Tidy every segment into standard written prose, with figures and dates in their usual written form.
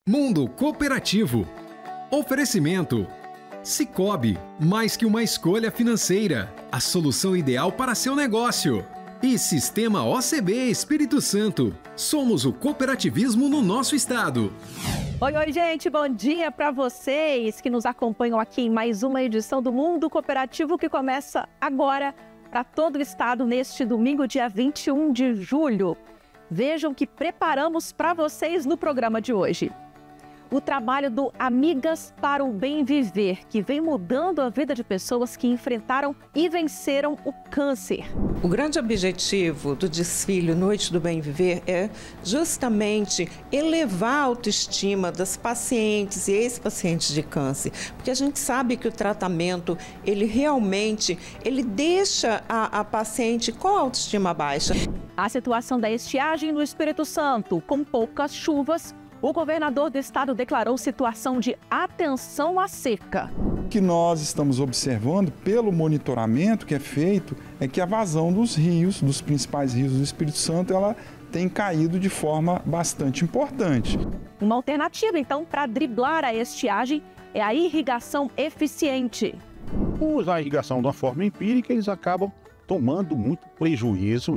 Mundo Cooperativo. Oferecimento. Sicoob, mais que uma escolha financeira. A solução ideal para seu negócio. E Sistema OCB Espírito Santo. Somos o cooperativismo no nosso estado. Oi, gente, bom dia para vocês que nos acompanham aqui em mais uma edição do Mundo Cooperativo que começa agora para todo o estado neste domingo, dia 21 de julho. Vejam o que preparamos para vocês no programa de hoje. O trabalho do Amigas para o Bem Viver, que vem mudando a vida de pessoas que enfrentaram e venceram o câncer. O grande objetivo do desfile Noite do Bem Viver é justamente elevar a autoestima das pacientes e ex-pacientes de câncer, porque a gente sabe que o tratamento, ele deixa a paciente com a autoestima baixa. A situação da estiagem no Espírito Santo, com poucas chuvas, o governador do estado declarou situação de atenção à seca. O que nós estamos observando pelo monitoramento que é feito é que a vazão dos rios, dos principais rios do Espírito Santo, ela tem caído de forma bastante importante. Uma alternativa, então, para driblar a estiagem é a irrigação eficiente. Usar a irrigação de uma forma empírica, eles acabam tomando muito prejuízo,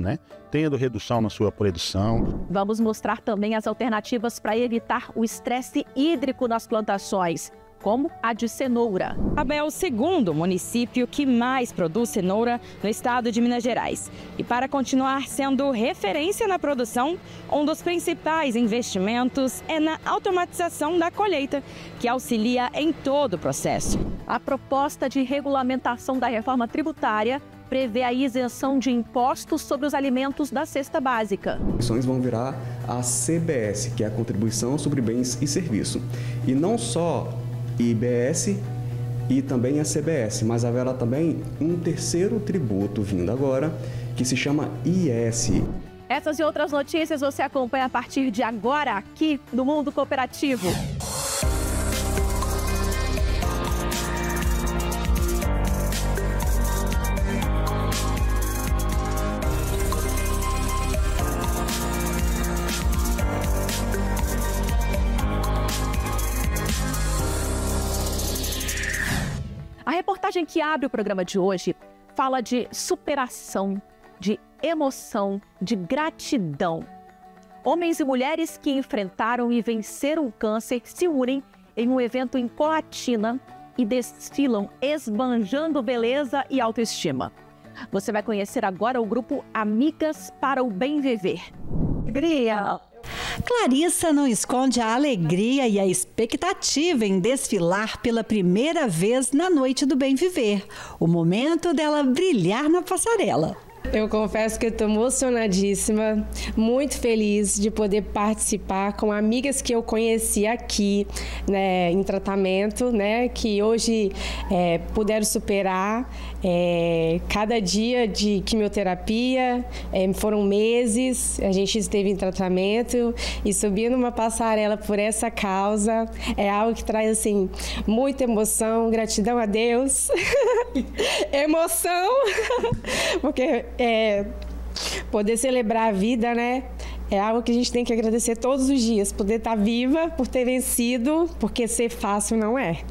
tendo redução na sua produção. Vamos mostrar também as alternativas para evitar o estresse hídrico nas plantações, como a de cenoura. Abel é o segundo município que mais produz cenoura no estado de Minas Gerais. E para continuar sendo referência na produção, um dos principais investimentos é na automatização da colheita, que auxilia em todo o processo. A proposta de regulamentação da reforma tributária prevê a isenção de impostos sobre os alimentos da cesta básica. As ações vão virar a CBS, que é a Contribuição sobre Bens e Serviços. E não só IBS e também a CBS, mas haverá também um terceiro tributo vindo agora, que se chama IS. Essas e outras notícias você acompanha a partir de agora aqui no Mundo Cooperativo. A reportagem que abre o programa de hoje fala de superação, de emoção, de gratidão. Homens e mulheres que enfrentaram e venceram o câncer se unem em um evento em Colatina e desfilam esbanjando beleza e autoestima. Você vai conhecer agora o grupo Amigas para o Bem Viver. Alegria! Clarissa não esconde a alegria e a expectativa em desfilar pela primeira vez na Noite do Bem Viver, o momento dela brilhar na passarela. Eu confesso que eu estou emocionadíssima, muito feliz de poder participar com amigas que eu conheci aqui, em tratamento, que hoje puderam superar cada dia de quimioterapia, foram meses, a gente esteve em tratamento e subir numa passarela por essa causa é algo que traz assim muita emoção, gratidão a Deus, emoção, porque poder celebrar a vida, é algo que a gente tem que agradecer todos os dias, poder estar viva, por ter vencido, porque ser fácil não é.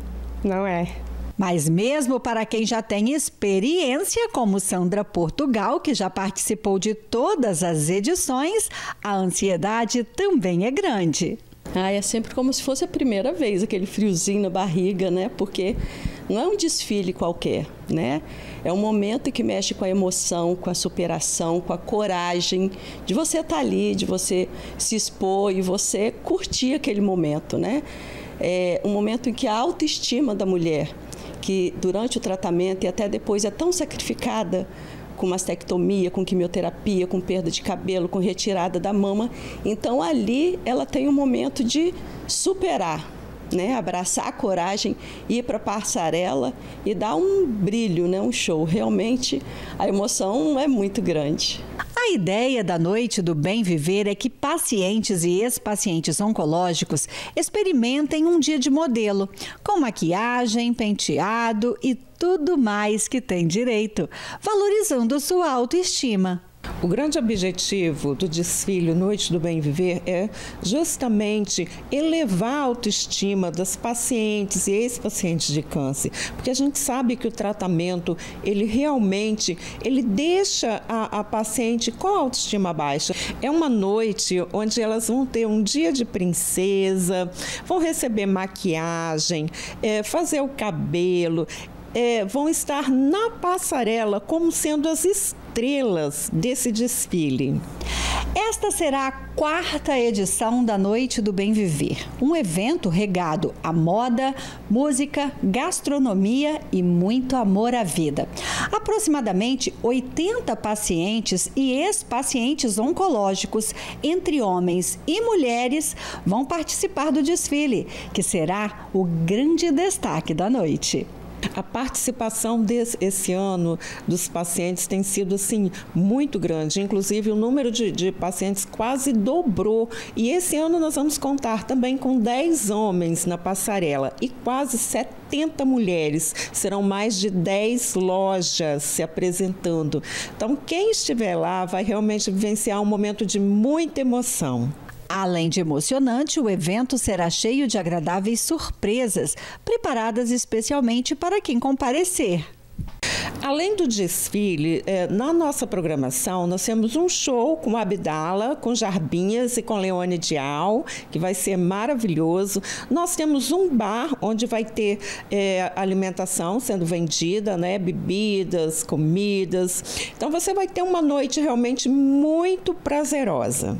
Mas mesmo para quem já tem experiência, como Sandra Portugal, que já participou de todas as edições, a ansiedade também é grande. É sempre como se fosse a primeira vez, aquele friozinho na barriga, Porque não é um desfile qualquer, É um momento que mexe com a emoção, com a superação, com a coragem de você estar ali, de você se expor e você curtir aquele momento, É um momento em que a autoestima da mulher, que durante o tratamento e até depois é tão sacrificada, com mastectomia, com quimioterapia, com perda de cabelo, com retirada da mama. Então, ali, ela tem um momento de superar, abraçar a coragem, ir para a passarela e dar um brilho, um show. Realmente, a emoção é muito grande. A ideia da Noite do Bem Viver é que pacientes e ex-pacientes oncológicos experimentem um dia de modelo, com maquiagem, penteado e tudo mais que tem direito, valorizando sua autoestima. O grande objetivo do desfile Noite do Bem Viver é justamente elevar a autoestima das pacientes e ex-pacientes de câncer, porque a gente sabe que o tratamento, ele realmente, ele deixa a paciente com a autoestima baixa. É uma noite onde elas vão ter um dia de princesa, vão receber maquiagem, fazer o cabelo, vão estar na passarela como sendo as estrelas desse desfile. Esta será a 4ª edição da Noite do Bem Viver, um evento regado a moda, música, gastronomia e muito amor à vida. Aproximadamente 80 pacientes e ex-pacientes oncológicos, entre homens e mulheres, vão participar do desfile, que será o grande destaque da noite. A participação esse ano dos pacientes tem sido assim, muito grande. Inclusive, o número de pacientes quase dobrou. E esse ano nós vamos contar também com 10 homens na passarela e quase 70 mulheres. Serão mais de 10 lojas se apresentando. Então, quem estiver lá vai realmente vivenciar um momento de muita emoção. Além de emocionante, o evento será cheio de agradáveis surpresas, preparadas especialmente para quem comparecer. Além do desfile, na nossa programação, nós temos um show com Abdala, com Jarbinhas e com Leone Dial, que vai ser maravilhoso. Nós temos um bar onde vai ter alimentação sendo vendida, né? Bebidas, comidas. Então, você vai ter uma noite realmente muito prazerosa.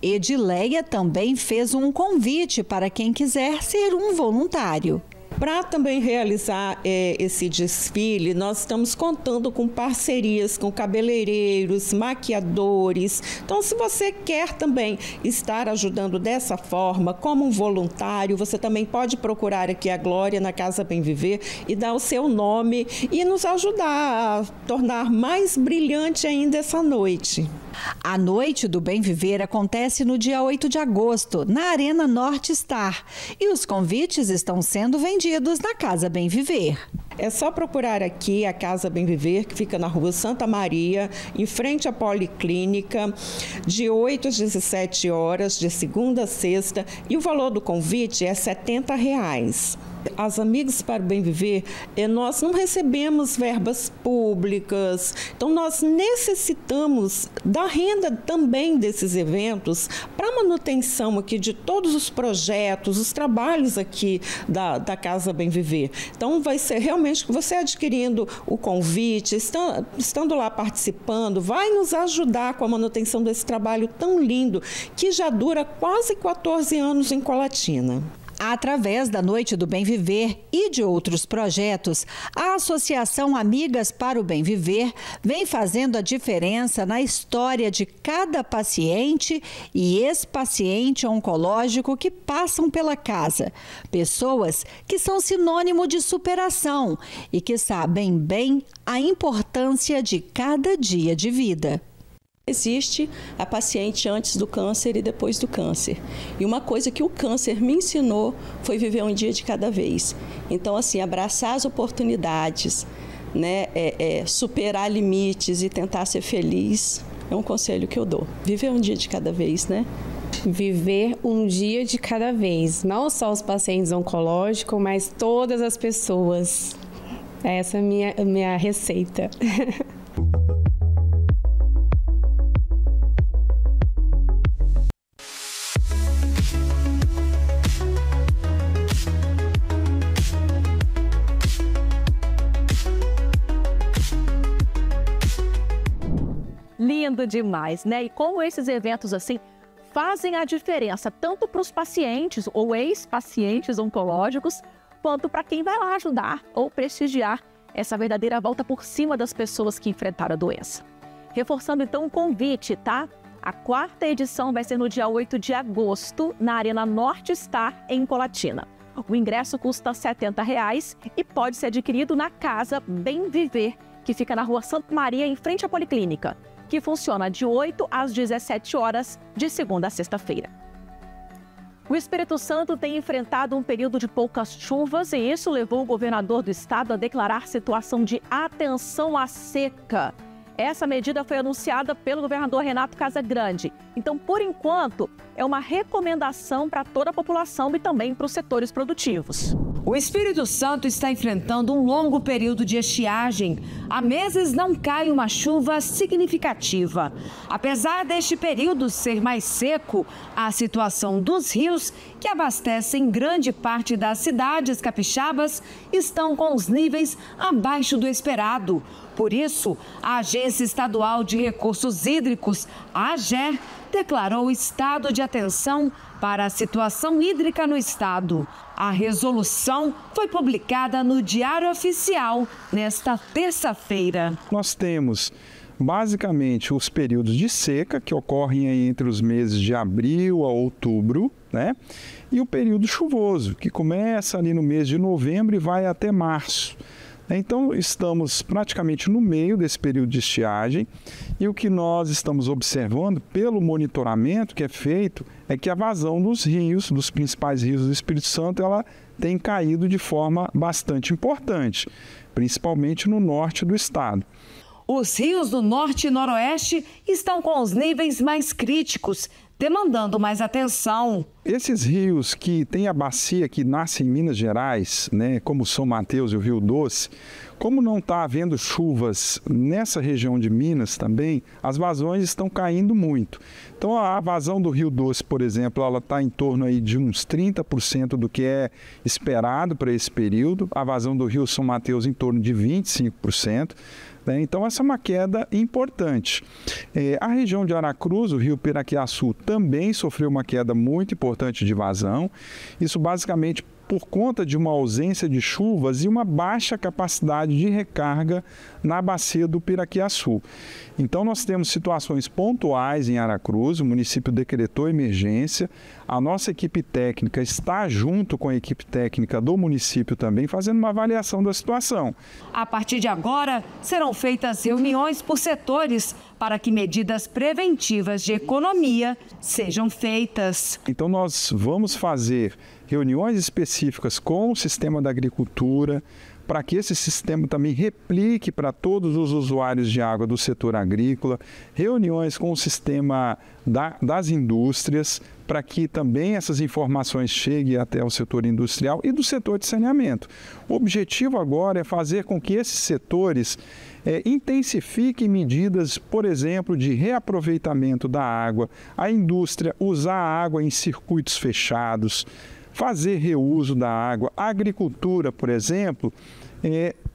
Edileia também fez um convite para quem quiser ser um voluntário. Para também realizar esse desfile, nós estamos contando com parcerias com cabeleireiros, maquiadores. Então, se você quer também estar ajudando dessa forma, como um voluntário, você também pode procurar aqui a Glória na Casa Bem Viver e dar o seu nome e nos ajudar a tornar mais brilhante ainda essa noite. A Noite do Bem Viver acontece no dia 8 de agosto, na Arena Norte Star. E os convites estão sendo vendidos na Casa Bem Viver. É só procurar aqui a Casa Bem Viver, que fica na Rua Santa Maria, em frente à Policlínica, de 8 às 17 horas, de segunda a sexta. E o valor do convite é R$ 70. As Amigas para o Bem Viver, nós não recebemos verbas públicas, então nós necessitamos da renda também desses eventos para a manutenção aqui de todos os projetos, os trabalhos aqui da Casa Bem Viver. Então vai ser realmente que você adquirindo o convite, estando lá participando, vai nos ajudar com a manutenção desse trabalho tão lindo que já dura quase 14 anos em Colatina. Através da Noite do Bem Viver e de outros projetos, a Associação Amigas para o Bem Viver vem fazendo a diferença na história de cada paciente e ex-paciente oncológico que passam pela casa. Pessoas que são sinônimo de superação e que sabem bem a importância de cada dia de vida. Existe a paciente antes do câncer e depois do câncer. E uma coisa que o câncer me ensinou foi viver um dia de cada vez. Então, assim, abraçar as oportunidades, né? Superar limites e tentar ser feliz é um conselho que eu dou. Viver um dia de cada vez, né? Viver um dia de cada vez. Não só os pacientes oncológicos, mas todas as pessoas. Essa é a minha receita. Lindo demais, né? E como esses eventos assim fazem a diferença tanto para os pacientes ou ex-pacientes oncológicos, quanto para quem vai lá ajudar ou prestigiar essa verdadeira volta por cima das pessoas que enfrentaram a doença. Reforçando então o convite, tá? A 4ª edição vai ser no dia 8 de agosto, na Arena Norte Star, em Colatina. O ingresso custa R$ 70 e pode ser adquirido na Casa Bem Viver, que fica na Rua Santa Maria, em frente à Policlínica, que funciona de 8 às 17 horas, de segunda a sexta-feira. O Espírito Santo tem enfrentado um período de poucas chuvas e isso levou o governador do estado a declarar situação de atenção à seca. Essa medida foi anunciada pelo governador Renato Casagrande. Então, por enquanto, é uma recomendação para toda a população e também para os setores produtivos. O Espírito Santo está enfrentando um longo período de estiagem. Há meses não cai uma chuva significativa. Apesar deste período ser mais seco, a situação dos rios, que abastecem grande parte das cidades capixabas, estão com os níveis abaixo do esperado. Por isso, a Agência Estadual de Recursos Hídricos, a AGER, declarou estado de atenção para a situação hídrica no estado. A resolução foi publicada no Diário Oficial nesta terça-feira. Nós temos basicamente os períodos de seca, que ocorrem aí entre os meses de abril a outubro, né? E o período chuvoso, que começa ali no mês de novembro e vai até março. Então, estamos praticamente no meio desse período de estiagem e o que nós estamos observando pelo monitoramento que é feito é que a vazão dos rios, dos principais rios do Espírito Santo, ela tem caído de forma bastante importante, principalmente no norte do estado. Os rios do norte e noroeste estão com os níveis mais críticos, demandando mais atenção. Esses rios que têm a bacia que nasce em Minas Gerais, né, como São Mateus e o Rio Doce, como não está havendo chuvas nessa região de Minas também, as vazões estão caindo muito. Então a vazão do Rio Doce, por exemplo, ela está em torno aí de uns 30% do que é esperado para esse período. A vazão do Rio São Mateus em torno de 25%. Então, essa é uma queda importante. A região de Aracruz, o rio Piraquiaçu, também sofreu uma queda muito importante de vazão. Isso basicamente por conta de uma ausência de chuvas e uma baixa capacidade de recarga na bacia do Piraquiaçu. Então, nós temos situações pontuais em Aracruz, o município decretou emergência, a nossa equipe técnica está junto com a equipe técnica do município também, fazendo uma avaliação da situação. A partir de agora, serão feitas reuniões por setores para que medidas preventivas de economia sejam feitas. Então, nós vamos fazer reuniões específicas com o sistema da agricultura, para que esse sistema também replique para todos os usuários de água do setor agrícola, reuniões com o sistema das indústrias, para que também essas informações cheguem até o setor industrial e do setor de saneamento. O objetivo agora é fazer com que esses setores intensifiquem medidas, por exemplo, de reaproveitamento da água, a indústria usar a água em circuitos fechados, fazer reuso da água, a agricultura, por exemplo,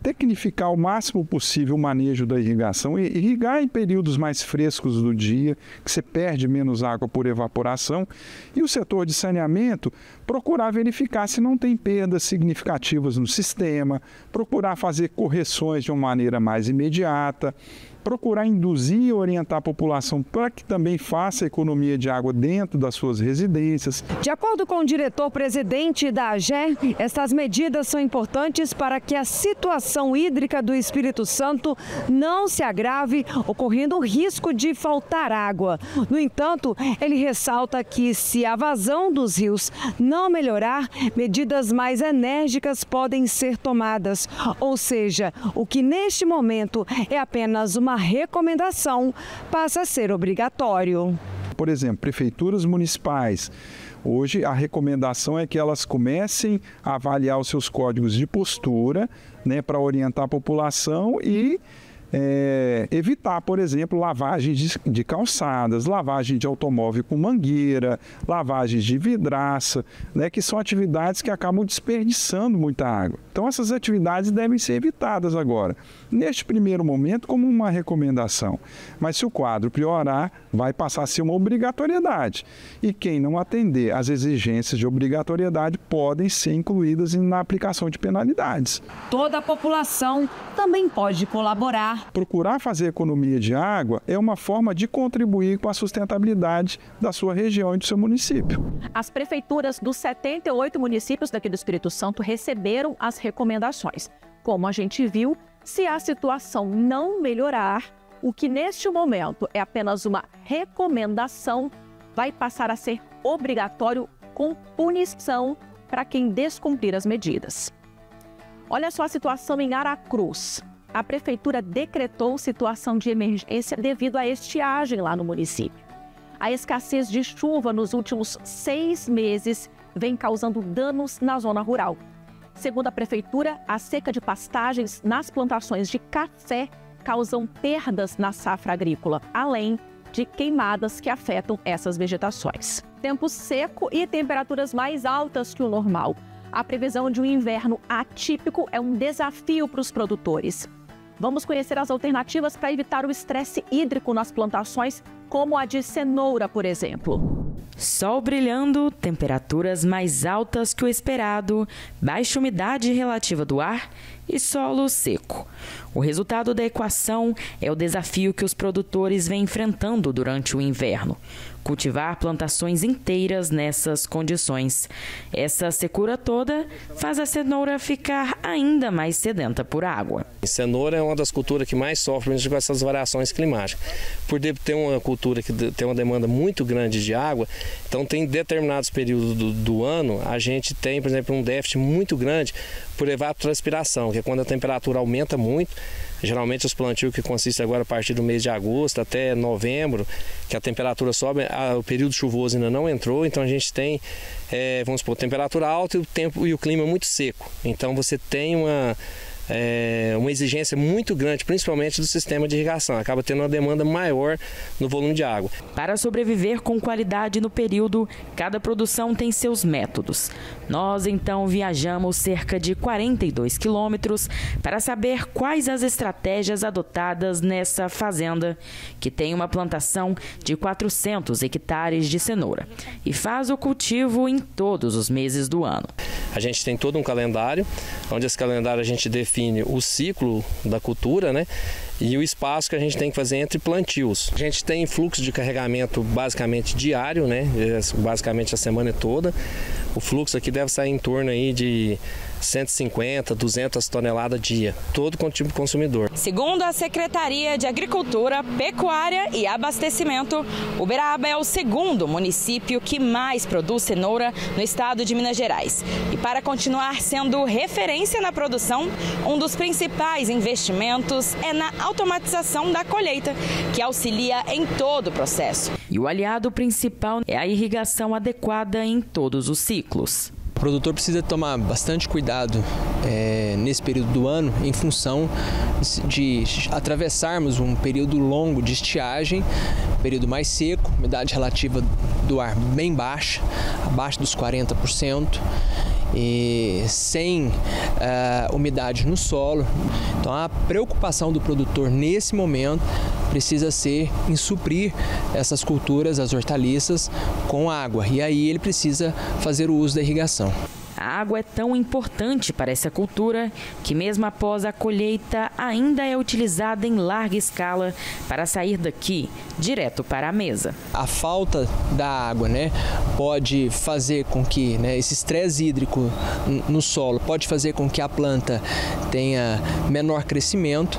tecnificar o máximo possível o manejo da irrigação, irrigar em períodos mais frescos do dia, que você perde menos água por evaporação, e o setor de saneamento procurar verificar se não tem perdas significativas no sistema, procurar fazer correções de uma maneira mais imediata, procurar induzir e orientar a população para que também faça economia de água dentro das suas residências. De acordo com o diretor-presidente da AGER, essas medidas são importantes para que a situação hídrica do Espírito Santo não se agrave, ocorrendo o risco de faltar água. No entanto, ele ressalta que se a vazão dos rios não melhorar, medidas mais enérgicas podem ser tomadas. Ou seja, o que neste momento é apenas uma recomendação passa a ser obrigatório. Por exemplo, prefeituras municipais, hoje a recomendação é que elas comecem a avaliar os seus códigos de postura, né, para orientar a população e evitar, por exemplo, lavagens de calçadas, lavagem de automóvel com mangueira, lavagens de vidraça, né, que são atividades que acabam desperdiçando muita água. Então, essas atividades devem ser evitadas agora, neste primeiro momento, como uma recomendação. Mas se o quadro piorar, vai passar a ser uma obrigatoriedade. E quem não atender às exigências de obrigatoriedade podem ser incluídas na aplicação de penalidades. Toda a população também pode colaborar. Procurar fazer economia de água é uma forma de contribuir com a sustentabilidade da sua região e do seu município. As prefeituras dos 78 municípios daqui do Espírito Santo receberam as recomendações. Como a gente viu, se a situação não melhorar, o que neste momento é apenas uma recomendação, vai passar a ser obrigatório com punição para quem descumprir as medidas. Olha só a situação em Aracruz. a Prefeitura decretou situação de emergência devido à estiagem lá no município. A escassez de chuva nos últimos 6 meses vem causando danos na zona rural. Segundo a Prefeitura, a seca de pastagens nas plantações de café causam perdas na safra agrícola, além de queimadas que afetam essas vegetações. Tempo seco e temperaturas mais altas que o normal. A previsão de um inverno atípico é um desafio para os produtores. Vamos conhecer as alternativas para evitar o estresse hídrico nas plantações, como a de cenoura, por exemplo. Sol brilhando, temperaturas mais altas que o esperado, baixa umidade relativa do ar e solo seco. O resultado da equação é o desafio que os produtores vêm enfrentando durante o inverno. Cultivar plantações inteiras nessas condições. Essa secura toda faz a cenoura ficar ainda mais sedenta por água. A cenoura é uma das culturas que mais sofre com essas variações climáticas. Por ter uma cultura que tem uma demanda muito grande de água, então tem determinados períodos do ano, a gente tem, por exemplo, um déficit muito grande por evapotranspiração, que é quando a temperatura aumenta muito. Geralmente os plantios que consistem agora a partir do mês de agosto até novembro, que a temperatura sobe, o período chuvoso ainda não entrou, então a gente tem, vamos supor, temperatura alta e o tempo e o clima muito seco. Então você tem uma exigência muito grande, principalmente do sistema de irrigação. Acaba tendo uma demanda maior no volume de água. Para sobreviver com qualidade no período, cada produção tem seus métodos. Nós, então, viajamos cerca de 42 quilômetros para saber quais as estratégias adotadas nessa fazenda, que tem uma plantação de 400 hectares de cenoura e faz o cultivo em todos os meses do ano. A gente tem todo um calendário, onde esse calendário a gente define o ciclo da cultura, né? E o espaço que a gente tem que fazer entre plantios. A gente tem fluxo de carregamento basicamente diário, né? Basicamente a semana toda. O fluxo aqui deve sair em torno aí de 150, 200 toneladas dia, todo tipo de consumidor. Segundo a Secretaria de Agricultura, Pecuária e Abastecimento, Uberaba é o segundo município que mais produz cenoura no estado de Minas Gerais. E para continuar sendo referência na produção, um dos principais investimentos é na automatização da colheita, que auxilia em todo o processo. E o aliado principal é a irrigação adequada em todos os ciclos. O produtor precisa tomar bastante cuidado nesse período do ano em função de atravessarmos um período longo de estiagem, período mais seco, umidade relativa do ar bem baixa, abaixo dos 40%. E sem umidade no solo. Então a preocupação do produtor nesse momento precisa ser em suprir essas culturas, as hortaliças, com água. E aí ele precisa fazer o uso da irrigação. A água é tão importante para essa cultura que, mesmo após a colheita, ainda é utilizada em larga escala para sair daqui direto para a mesa. A falta da água, pode fazer com que esse estresse hídrico no solo pode fazer com que a planta tenha menor crescimento,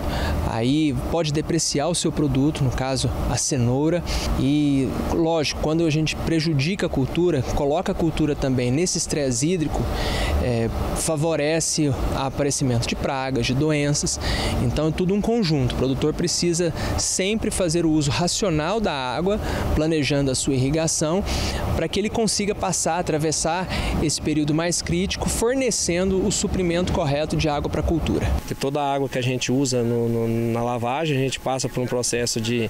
aí pode depreciar o seu produto, no caso a cenoura. E, lógico, quando a gente prejudica a cultura, coloca a cultura também nesse estresse hídrico, favorece o aparecimento de pragas, de doenças. Então é tudo um conjunto. O produtor precisa sempre fazer o uso racional da água, planejando a sua irrigação, para que ele consiga atravessar esse período mais crítico, fornecendo o suprimento correto de água para a cultura. Porque toda a água que a gente usa na lavagem, a gente passa por um processo de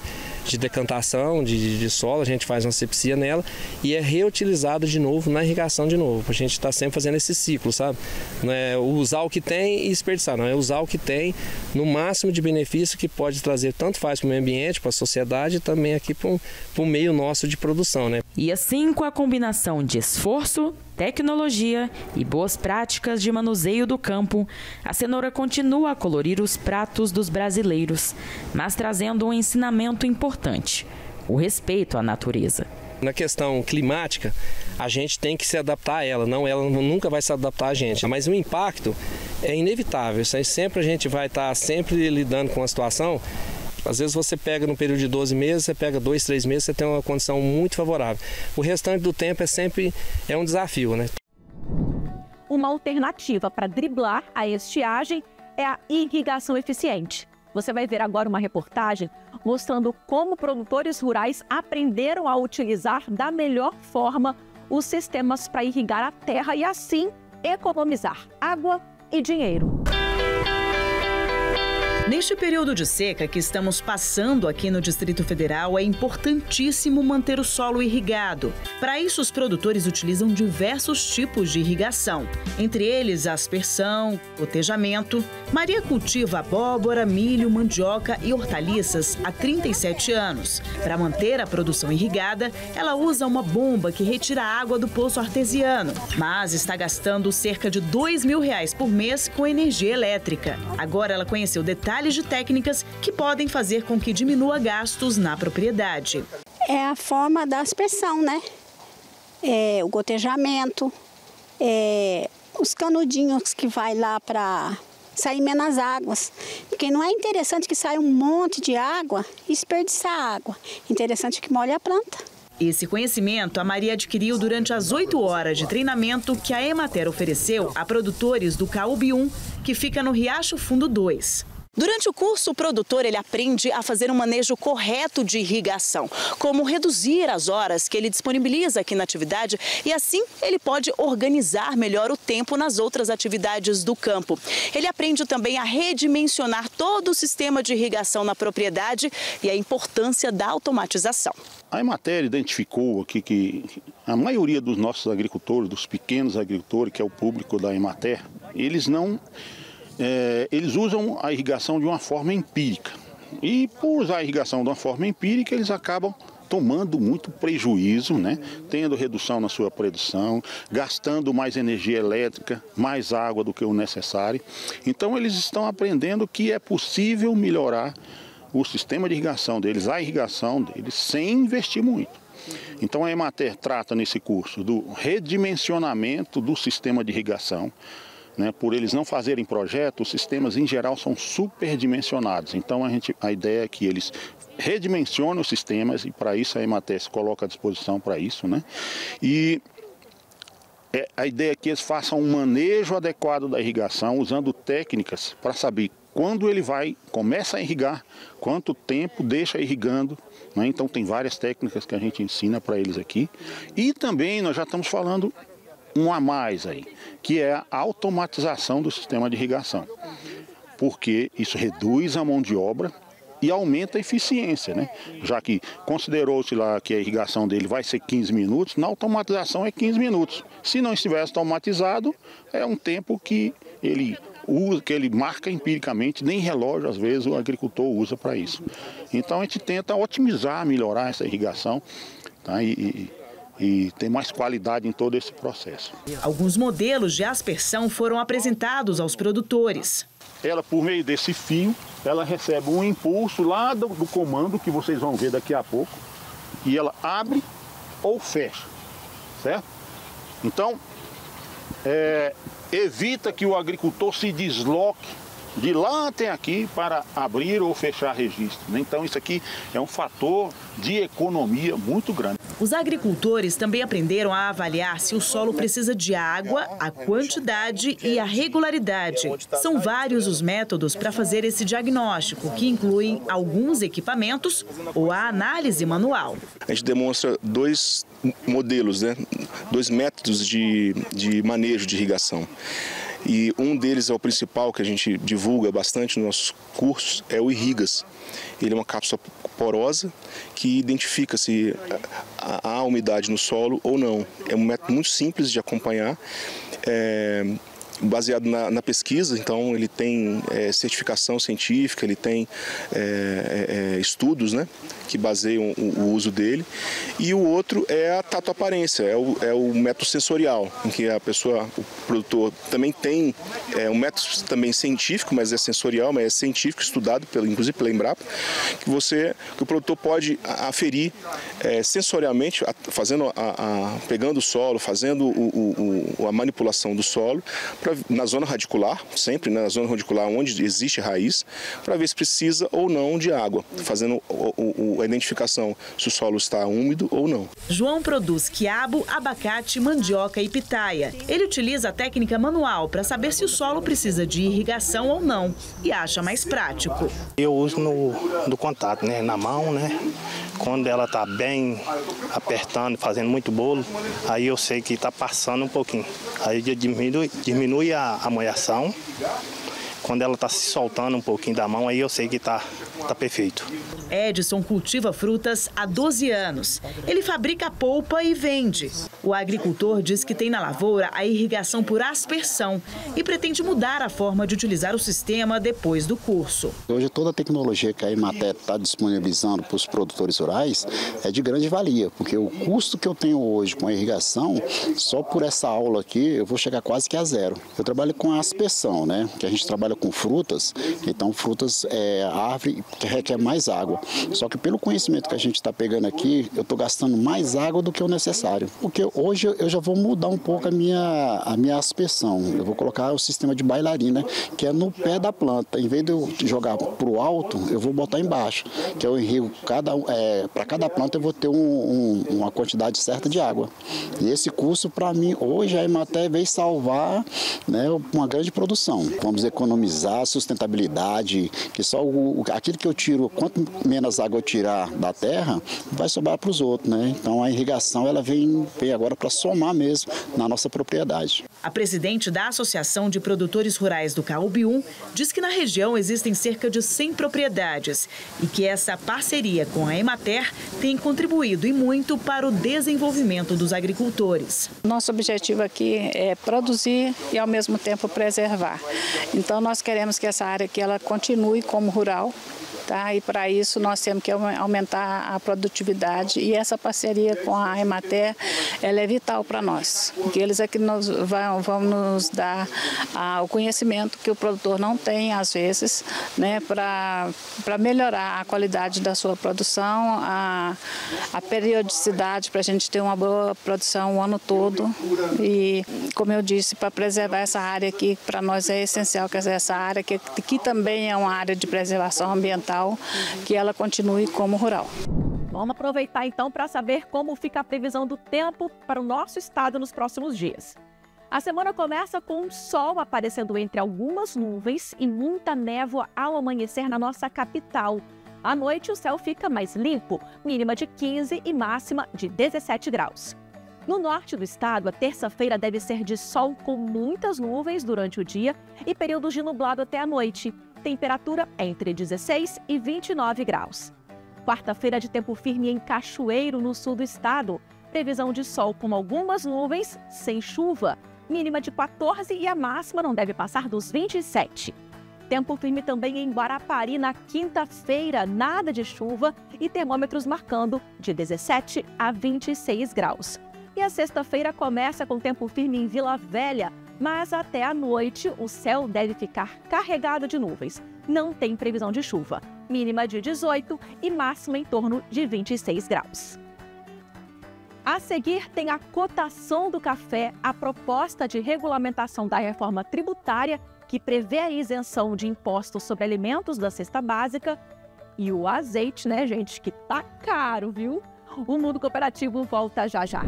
decantação de solo, a gente faz uma asepsia nela e é reutilizada de novo na irrigação de novo. A gente está sempre fazendo esse ciclo, sabe? Não é usar o que tem e desperdiçar, não é usar o que tem no máximo de benefício que pode trazer, tanto faz para o meio ambiente, para a sociedade e também aqui para o meio nosso de produção, né? E assim, com a combinação de esforço, tecnologia e boas práticas de manuseio do campo, a cenoura continua a colorir os pratos dos brasileiros, mas trazendo um ensinamento importante: o respeito à natureza. Na questão climática, a gente tem que se adaptar a ela, ela nunca vai se adaptar a gente. Mas o impacto é inevitável, sempre a gente vai estar sempre lidando com a situação. Às vezes você pega no período de 12 meses, você pega 2, 3 meses, você tem uma condição muito favorável. O restante do tempo é um desafio, né? Uma alternativa para driblar a estiagem é a irrigação eficiente. Você vai ver agora uma reportagem mostrando como produtores rurais aprenderam a utilizar da melhor forma os sistemas para irrigar a terra e assim economizar água e dinheiro. Neste período de seca que estamos passando aqui no Distrito Federal, é importantíssimo manter o solo irrigado. Para isso, os produtores utilizam diversos tipos de irrigação, entre eles a aspersão, gotejamento. Maria cultiva abóbora, milho, mandioca e hortaliças há 37 anos. Para manter a produção irrigada, ela usa uma bomba que retira a água do poço artesiano, mas está gastando cerca de R$2.000 por mês com energia elétrica. Agora ela conheceu detalhes de técnicas que podem fazer com que diminua gastos na propriedade. É a forma da aspersão, né? O gotejamento, os canudinhos que vai lá para sair menos águas. Porque não é interessante que saia um monte de água e desperdiçar água. Interessante que molhe a planta. Esse conhecimento a Maria adquiriu durante as 8 horas de treinamento que a Emater ofereceu a produtores do CAUB 1, que fica no Riacho Fundo 2. Durante o curso, o produtor aprende a fazer um manejo correto de irrigação, como reduzir as horas que ele disponibiliza aqui na atividade e assim ele pode organizar melhor o tempo nas outras atividades do campo. Ele aprende também a redimensionar todo o sistema de irrigação na propriedade e a importância da automatização. A Emater identificou aqui que a maioria dos nossos agricultores, dos pequenos agricultores, que é o público da Emater, eles usam a irrigação de uma forma empírica. E por usar a irrigação de uma forma empírica, eles acabam tomando muito prejuízo, né? Tendo redução na sua produção, gastando mais energia elétrica, mais água do que o necessário. Então eles estão aprendendo que é possível melhorar o sistema de irrigação deles, a irrigação deles, sem investir muito. Então a Emater trata nesse curso do redimensionamento do sistema de irrigação. Por eles não fazerem projeto, os sistemas em geral são superdimensionados. Então a ideia é que eles redimensionam os sistemas e para isso a Emater se coloca à disposição para isso. E a ideia é que eles façam um manejo adequado da irrigação, usando técnicas para saber quando ele começa a irrigar, quanto tempo deixa irrigando. Então tem várias técnicas que a gente ensina para eles aqui. E também nós já estamos falando um a mais aí, que é a automatização do sistema de irrigação, porque isso reduz a mão de obra e aumenta a eficiência, Já que considerou-se lá que a irrigação dele vai ser 15 minutos, na automatização é 15 minutos. Se não estivesse automatizado, é um tempo que ele usa, que ele marca empiricamente, nem relógio às vezes o agricultor usa para isso. Então a gente tenta otimizar, melhorar essa irrigação, e ter mais qualidade em todo esse processo. Alguns modelos de aspersão foram apresentados aos produtores. Ela, por meio desse fio, ela recebe um impulso lá do comando que vocês vão ver daqui a pouco, e ela abre ou fecha, certo? Então, evita que o agricultor se desloque de lá até aqui para abrir ou fechar registro. Então isso aqui é um fator de economia muito grande. Os agricultores também aprenderam a avaliar se o solo precisa de água, a quantidade e a regularidade. São vários os métodos para fazer esse diagnóstico, que incluem alguns equipamentos ou a análise manual. A gente demonstra dois modelos, dois métodos de manejo de irrigação. E um deles é o principal, que a gente divulga bastante nos nossos cursos, é o Irrigas. Ele é uma cápsula porosa que identifica se há umidade no solo ou não. É um método muito simples de acompanhar, baseado na pesquisa. Então ele tem certificação científica, ele tem estudos que baseiam o uso dele. E o outro é a tatoaparência, é o método sensorial, em que o produtor também tem um método também científico, mas é sensorial, mas é científico, estudado inclusive pela Embrapa, que o produtor pode aferir sensorialmente, pegando o solo, fazendo a manipulação do solo, para na zona radicular, sempre na zona radicular onde existe raiz, para ver se precisa ou não de água, fazendo a identificação se o solo está úmido ou não. João produz quiabo, abacate, mandioca e pitaia. Ele utiliza a técnica manual para saber se o solo precisa de irrigação ou não e acha mais prático. Eu uso no contato, né, na mão, né? Quando ela está bem apertando, fazendo muito bolo, aí eu sei que está passando um pouquinho. Aí diminui a molhação. Quando ela está se soltando um pouquinho da mão, aí eu sei que está perfeito. Edson cultiva frutas há 12 anos. Ele fabrica polpa e vende. O agricultor diz que tem na lavoura a irrigação por aspersão e pretende mudar a forma de utilizar o sistema depois do curso. Hoje toda a tecnologia que a Emater está disponibilizando para os produtores rurais é de grande valia, porque o custo que eu tenho hoje com a irrigação, só por essa aula aqui, eu vou chegar quase que a zero. Eu trabalho com a aspersão, né? Que a gente trabalha com frutas, então frutas é árvore que requer mais água. Só que pelo conhecimento que a gente está pegando aqui, eu estou gastando mais água do que o necessário. Porque hoje eu já vou mudar um pouco a minha aspersão. Eu vou colocar o sistema de bailarina, que é no pé da planta. Em vez de eu jogar para o alto, eu vou botar embaixo, que eu irrigo para cada planta eu vou ter uma quantidade certa de água. E esse curso, para mim, hoje a Emater veio salvar, né, uma grande produção. Vamos economizar a sustentabilidade, que só aquilo que eu tiro, quanto menos água eu tirar da terra, vai sobrar para os outros, né? Então a irrigação ela vem agora para somar mesmo na nossa propriedade. A presidente da Associação de Produtores Rurais do Caúbium diz que na região existem cerca de 100 propriedades e que essa parceria com a Emater tem contribuído e muito para o desenvolvimento dos agricultores. Nosso objetivo aqui é produzir e ao mesmo tempo preservar. Então nós queremos que essa área aqui ela continue como rural. Tá? E para isso nós temos que aumentar a produtividade e essa parceria com a Emater ela é vital para nós, porque eles é que vão nos dar o conhecimento que o produtor não tem às vezes, né, para melhorar a qualidade da sua produção, a periodicidade para a gente ter uma boa produção o ano todo e, como eu disse, para preservar essa área aqui, para nós é essencial que essa área que também é uma área de preservação ambiental, que ela continue como rural. Vamos aproveitar então para saber como fica a previsão do tempo para o nosso estado nos próximos dias. A semana começa com o sol aparecendo entre algumas nuvens e muita névoa ao amanhecer na nossa capital. À noite o céu fica mais limpo, mínima de 15 e máxima de 17 graus. No norte do estado, a terça-feira deve ser de sol com muitas nuvens durante o dia e períodos de nublado até a noite. Temperatura entre 16 e 29 graus. Quarta-feira de tempo firme em Cachoeiro, no sul do estado. Previsão de sol com algumas nuvens, sem chuva. Mínima de 14 e a máxima não deve passar dos 27. Tempo firme também em Guarapari na quinta-feira, nada de chuva e termômetros marcando de 17 a 26 graus. E a sexta-feira começa com tempo firme em Vila Velha, mas até a noite o céu deve ficar carregado de nuvens. Não tem previsão de chuva. Mínima de 18 e máxima em torno de 26 graus. A seguir tem a cotação do café, a proposta de regulamentação da reforma tributária, que prevê a isenção de impostos sobre alimentos da cesta básica, e o azeite, né, gente, que tá caro, viu? O Mundo Cooperativo volta já já.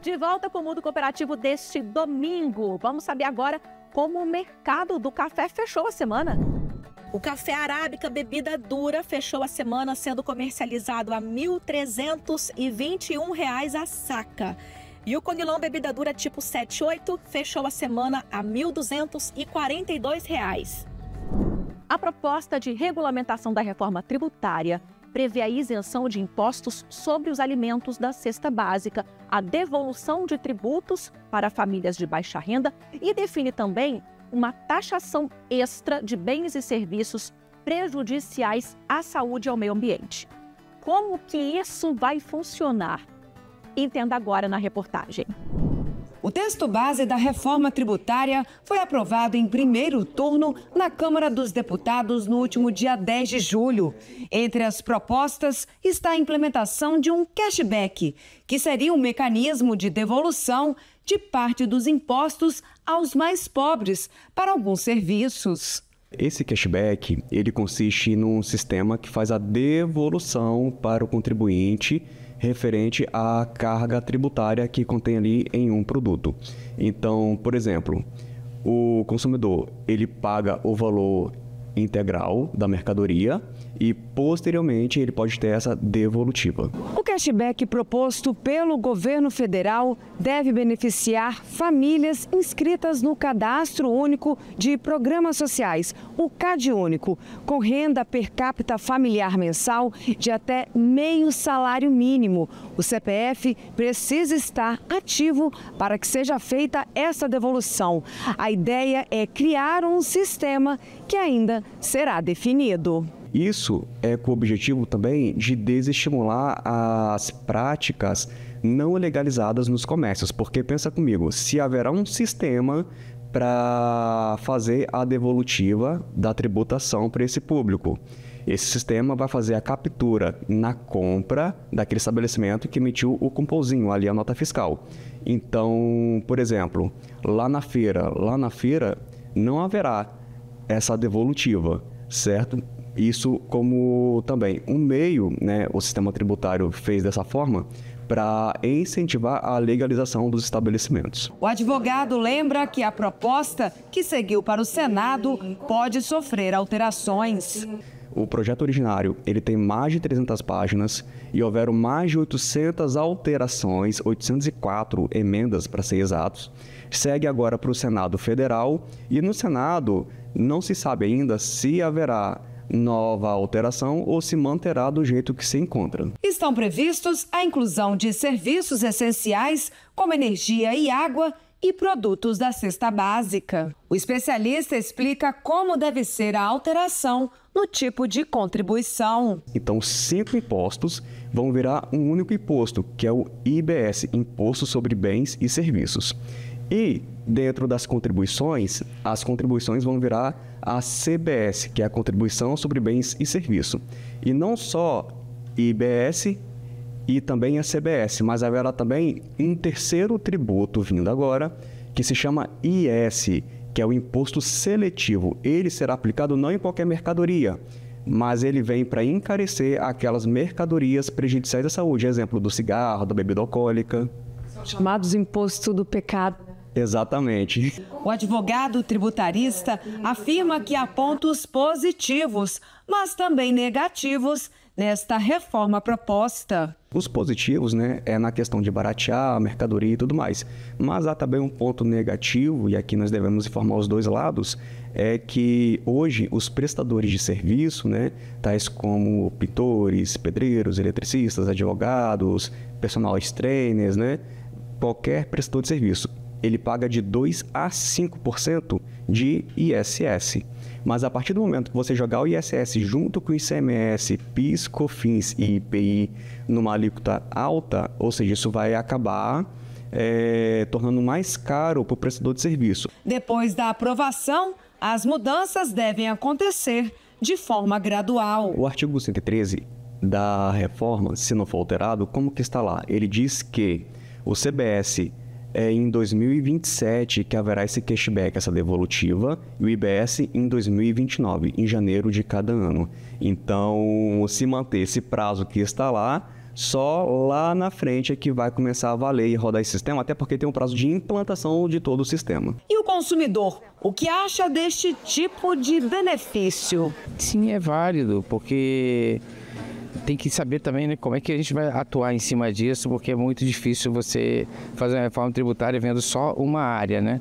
De volta com o Mundo Cooperativo deste domingo. Vamos saber agora como o mercado do café fechou a semana. O café arábica bebida dura fechou a semana sendo comercializado a R$ 1.321 a saca. E o Conilon bebida dura tipo 78 fechou a semana a R$ 1.242. A proposta de regulamentação da reforma tributária prevê a isenção de impostos sobre os alimentos da cesta básica, a devolução de tributos para famílias de baixa renda e define também uma taxação extra de bens e serviços prejudiciais à saúde e ao meio ambiente. Como que isso vai funcionar? Entenda agora na reportagem. O texto base da reforma tributária foi aprovado em primeiro turno na Câmara dos Deputados no último dia 10 de julho. Entre as propostas está a implementação de um cashback, que seria um mecanismo de devolução de parte dos impostos aos mais pobres para alguns serviços. Esse cashback, ele consiste num sistema que faz a devolução para o contribuinte referente à carga tributária que contém ali em um produto. Então, por exemplo, o consumidor, ele paga o valor integral da mercadoria e, posteriormente, ele pode ter essa devolutiva. O cashback proposto pelo governo federal deve beneficiar famílias inscritas no Cadastro Único de Programas Sociais, o CadÚnico, com renda per capita familiar mensal de até meio salário mínimo. O CPF precisa estar ativo para que seja feita essa devolução. A ideia é criar um sistema que ainda será definido. Isso é com o objetivo também de desestimular as práticas não legalizadas nos comércios, porque pensa comigo, se haverá um sistema para fazer a devolutiva da tributação para esse público, esse sistema vai fazer a captura na compra daquele estabelecimento que emitiu o cupomzinho, ali a nota fiscal. Então, por exemplo, lá na feira não haverá essa devolutiva, certo? Isso como também um meio, né, o sistema tributário fez dessa forma para incentivar a legalização dos estabelecimentos. O advogado lembra que a proposta que seguiu para o Senado pode sofrer alterações. O projeto originário, ele tem mais de 300 páginas e houveram mais de 800 alterações, 804 emendas para ser exatos. Segue agora para o Senado Federal e no Senado não se sabe ainda se haverá nova alteração ou se manterá do jeito que se encontra. Estão previstos a inclusão de serviços essenciais como energia e água e produtos da cesta básica. O especialista explica como deve ser a alteração no tipo de contribuição. Então, 5 impostos vão virar um único imposto, que é o IBS, Imposto sobre Bens e Serviços. E dentro das contribuições, as contribuições vão virar a CBS, que é a Contribuição sobre Bens e Serviços. E não só IBS e também a CBS, mas haverá também um terceiro tributo vindo agora, que se chama IS, que é o Imposto Seletivo. Ele será aplicado não em qualquer mercadoria, mas ele vem para encarecer aquelas mercadorias prejudiciais à saúde, exemplo do cigarro, da bebida alcoólica. Chamados imposto do pecado. Exatamente. O advogado tributarista afirma que há pontos positivos, mas também negativos nesta reforma proposta. Os positivos, né, é na questão de baratear a mercadoria e tudo mais. Mas há também um ponto negativo, e aqui nós devemos informar os dois lados, é que hoje os prestadores de serviço, né, tais como pintores, pedreiros, eletricistas, advogados, personal trainers, né, qualquer prestador de serviço, ele paga de 2% a 5% de ISS. Mas a partir do momento que você jogar o ISS junto com o ICMS, PIS, COFINS e IPI numa alíquota alta, ou seja, isso vai acabar tornando mais caro para o prestador de serviço. Depois da aprovação, as mudanças devem acontecer de forma gradual. O artigo 113 da reforma, se não for alterado, como que está lá? Ele diz que o CBS é em 2027 que haverá esse cashback, essa devolutiva, e o IBS em 2029, em janeiro de cada ano. Então, se manter esse prazo que está lá, só lá na frente é que vai começar a valer e rodar esse sistema, até porque tem um prazo de implantação de todo o sistema. E o consumidor, o que acha deste tipo de benefício? Sim, é válido, porque tem que saber também, né, como é que a gente vai atuar em cima disso, porque é muito difícil você fazer uma reforma tributária vendo só uma área, né?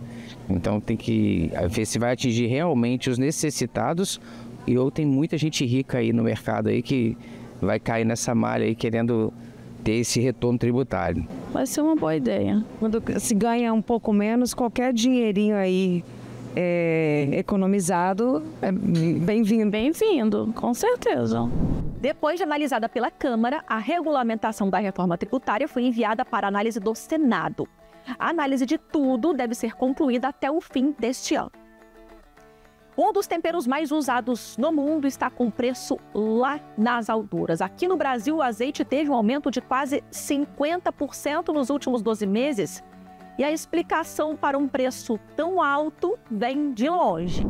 Então tem que ver se vai atingir realmente os necessitados ou tem muita gente rica aí no mercado aí que vai cair nessa malha aí querendo ter esse retorno tributário. Vai ser uma boa ideia. Quando se ganha um pouco menos, qualquer dinheirinho aí economizado é bem-vindo. Bem-vindo, com certeza. Depois de analisada pela Câmara, a regulamentação da reforma tributária foi enviada para análise do Senado. A análise de tudo deve ser concluída até o fim deste ano. Um dos temperos mais usados no mundo está com preço lá nas alturas. Aqui no Brasil, o azeite teve um aumento de quase 50% nos últimos 12 meses. E a explicação para um preço tão alto vem de longe.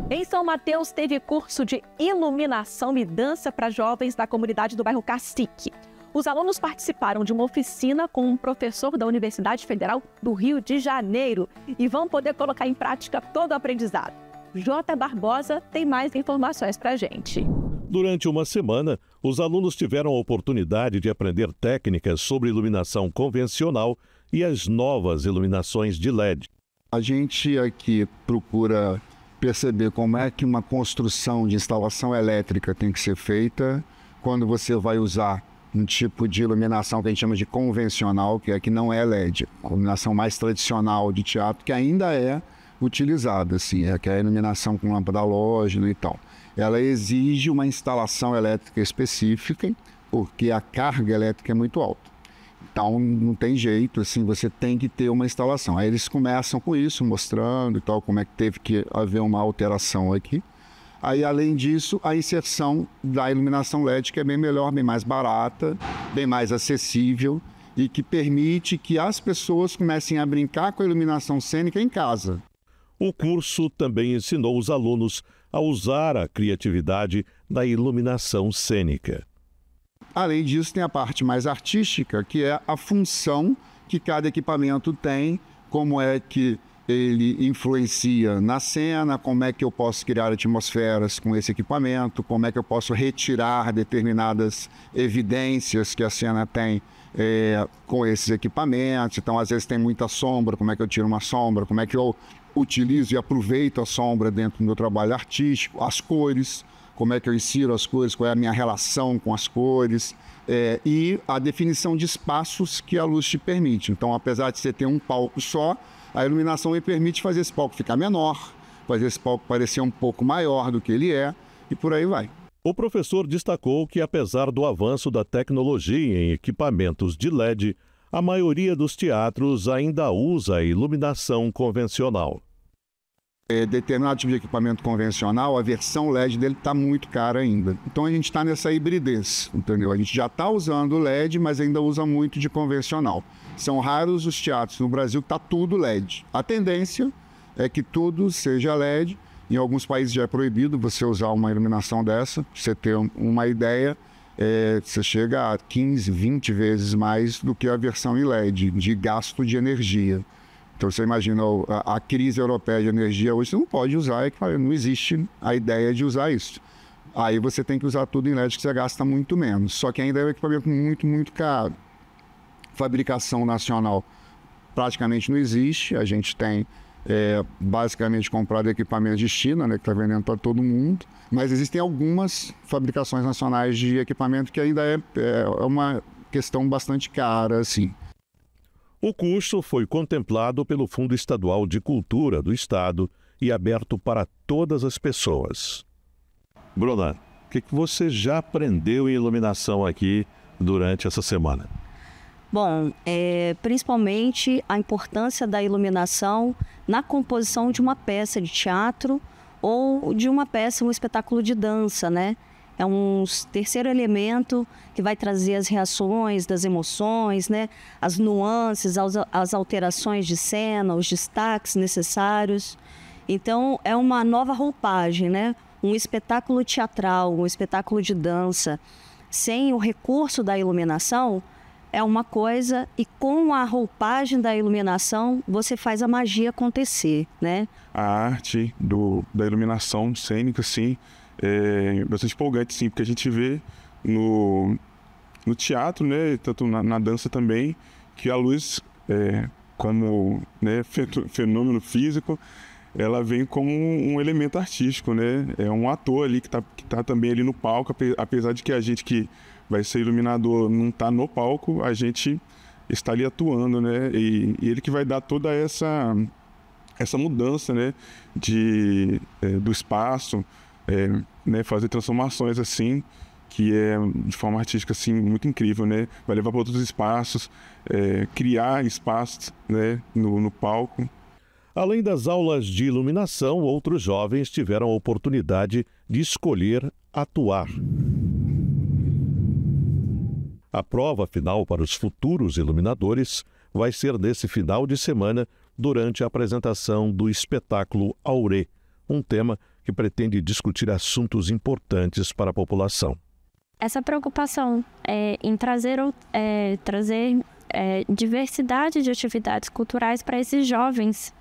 Em São Mateus, teve curso de iluminação e dança para jovens da comunidade do bairro Cacique. Os alunos participaram de uma oficina com um professor da Universidade Federal do Rio de Janeiro e vão poder colocar em prática todo o aprendizado. J. Barbosa tem mais informações para a gente. Durante uma semana, os alunos tiveram a oportunidade de aprender técnicas sobre iluminação convencional e as novas iluminações de LED. A gente aqui procura perceber como é que uma construção de instalação elétrica tem que ser feita quando você vai usar um tipo de iluminação que a gente chama de convencional, que não é LED, a iluminação mais tradicional de teatro, que ainda é utilizada, assim, que é a iluminação com lâmpada halógena e tal. Ela exige uma instalação elétrica específica, porque a carga elétrica é muito alta. Então, não tem jeito, assim, você tem que ter uma instalação. Aí eles começam com isso, mostrando e tal, como é que teve que haver uma alteração aqui. Aí, além disso, a inserção da iluminação LED, que é bem melhor, bem mais barata, bem mais acessível e que permite que as pessoas comecem a brincar com a iluminação cênica em casa. O curso também ensinou os alunos a usar a criatividade da iluminação cênica. Além disso, tem a parte mais artística, que é a função que cada equipamento tem, como é que ele influencia na cena, como é que eu posso criar atmosferas com esse equipamento, como é que eu posso retirar determinadas evidências que a cena tem com esses equipamentos. Então, às vezes tem muita sombra, como é que eu tiro uma sombra, como é que eu utilizo e aproveito a sombra dentro do meu trabalho artístico, as cores, como é que eu insiro as cores, qual é a minha relação com as cores, e a definição de espaços que a luz te permite. Então, apesar de você ter um palco só, a iluminação me permite fazer esse palco ficar menor, fazer esse palco parecer um pouco maior do que ele é, e por aí vai. O professor destacou que, apesar do avanço da tecnologia em equipamentos de LED, a maioria dos teatros ainda usa a iluminação convencional. Determinado tipo de equipamento convencional, a versão LED dele está muito cara ainda. Então a gente está nessa hibridez, entendeu? A gente já está usando LED, mas ainda usa muito de convencional. São raros os teatros no Brasil que está tudo LED. A tendência é que tudo seja LED. Em alguns países já é proibido você usar uma iluminação dessa. Pra você ter uma ideia, você chega a 15, 20 vezes mais do que a versão em LED, de gasto de energia. Então você imagina a crise europeia de energia hoje, você não pode usar, não existe a ideia de usar isso. Aí você tem que usar tudo em LED, que você gasta muito menos. Só que ainda é um equipamento muito, muito caro. Fabricação nacional praticamente não existe. A gente tem basicamente comprado equipamentos de China, né, que está vendendo para todo mundo. Mas existem algumas fabricações nacionais de equipamento que ainda é uma questão bastante cara, assim. O curso foi contemplado pelo Fundo Estadual de Cultura do Estado e aberto para todas as pessoas. Bruna, o que você já aprendeu em iluminação aqui durante essa semana? Bom, principalmente a importância da iluminação na composição de uma peça de teatro ou de uma peça, um espetáculo de dança, né? É um terceiro elemento que vai trazer as reações das emoções, né? As nuances, as alterações de cena, os destaques necessários. Então, é uma nova roupagem, né? Um espetáculo teatral, um espetáculo de dança, sem o recurso da iluminação, é uma coisa, e com a roupagem da iluminação, você faz a magia acontecer, né? A arte da iluminação cênica, sim, é bastante empolgante, sim, porque a gente vê no teatro, né, tanto na dança também, que a luz, quando fenômeno físico, ela vem como um elemento artístico, né? É um ator ali que tá também ali no palco, apesar de que a gente que vai ser iluminador não está no palco, a gente está ali atuando, né? E ele que vai dar toda essa mudança, né? Do espaço, né, fazer transformações assim, que é de forma artística assim muito incrível, né? Vai levar para outros espaços, criar espaços, né, no palco. Além das aulas de iluminação, outros jovens tiveram a oportunidade de escolher atuar. A prova final para os futuros iluminadores vai ser nesse final de semana, durante a apresentação do espetáculo Aurê, um tema que pretende discutir assuntos importantes para a população. Essa preocupação em trazer diversidade de atividades culturais para esses jovens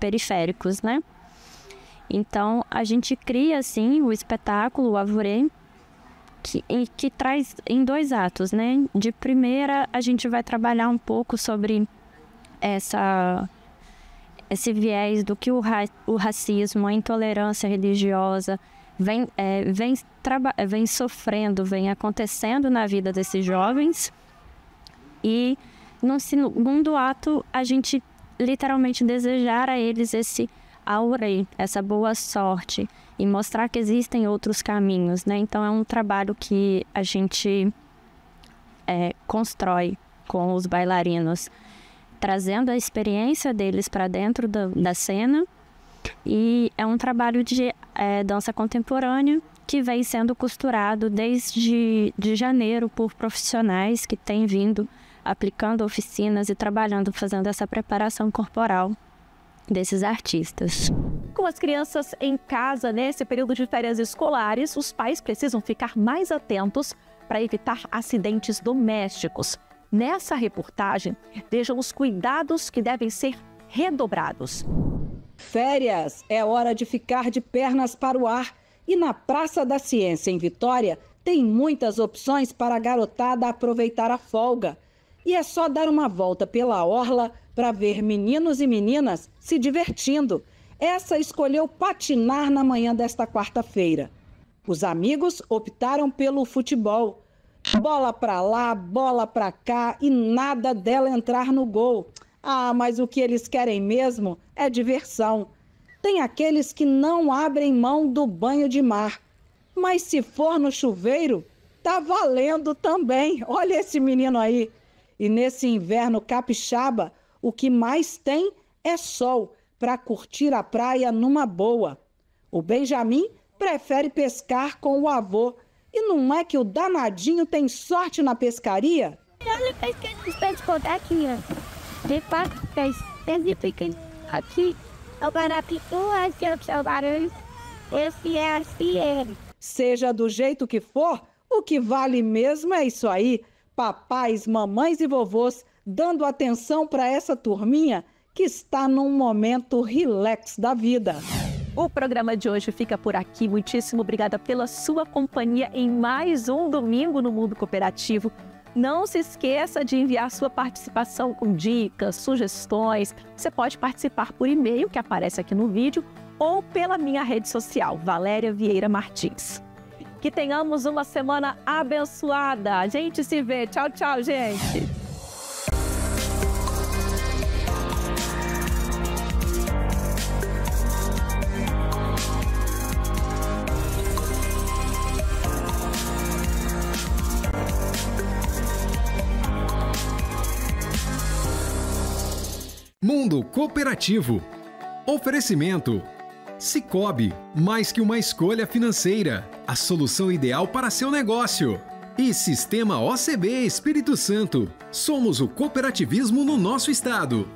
periféricos, né? Então, a gente cria, assim, o espetáculo, o Aurê, que traz em 2 atos, né? De primeira, a gente vai trabalhar um pouco sobre esse viés do que o racismo, a intolerância religiosa vem sofrendo, vem acontecendo na vida desses jovens. E no segundo ato, a gente literalmente desejar a eles esse aurê, essa boa sorte, e mostrar que existem outros caminhos, né? Então é um trabalho que a gente constrói com os bailarinos, trazendo a experiência deles para dentro da cena. E é um trabalho de dança contemporânea que vem sendo costurado desde janeiro por profissionais que têm vindo aplicando oficinas e trabalhando, fazendo essa preparação corporal desses artistas. Com as crianças em casa nesse período de férias escolares, os pais precisam ficar mais atentos para evitar acidentes domésticos. Nessa reportagem, vejam os cuidados que devem ser redobrados. Férias é hora de ficar de pernas para o ar. E na Praça da Ciência, em Vitória, tem muitas opções para a garotada aproveitar a folga. E é só dar uma volta pela orla para ver meninos e meninas se divertindo. Essa escolheu patinar na manhã desta quarta-feira. Os amigos optaram pelo futebol. Bola para lá, bola para cá e nada dela entrar no gol. Ah, mas o que eles querem mesmo é diversão. Tem aqueles que não abrem mão do banho de mar. Mas se for no chuveiro, tá valendo também. Olha esse menino aí. E nesse inverno capixaba, o que mais tem é sol para curtir a praia numa boa. O Benjamin prefere pescar com o avô. E não é que o danadinho tem sorte na pescaria? Eu pesquei os peixes por aqui, de fato, aqui, o barapitu, aqui é o seu barulho, esse é assim. Seja do jeito que for, o que vale mesmo é isso aí. Papais, mamães e vovôs dando atenção para essa turminha que está num momento relax da vida. O programa de hoje fica por aqui. Muitíssimo obrigada pela sua companhia em mais um Domingo no Mundo Cooperativo. Não se esqueça de enviar sua participação com dicas, sugestões. Você pode participar por e-mail, que aparece aqui no vídeo, ou pela minha rede social, Valéria Vieira Martins. Que tenhamos uma semana abençoada. A gente se vê. Tchau, tchau, gente. Mundo Cooperativo. Oferecimento. Sicoob, mais que uma escolha financeira, a solução ideal para seu negócio. E Sistema OCB Espírito Santo. Somos o cooperativismo no nosso estado.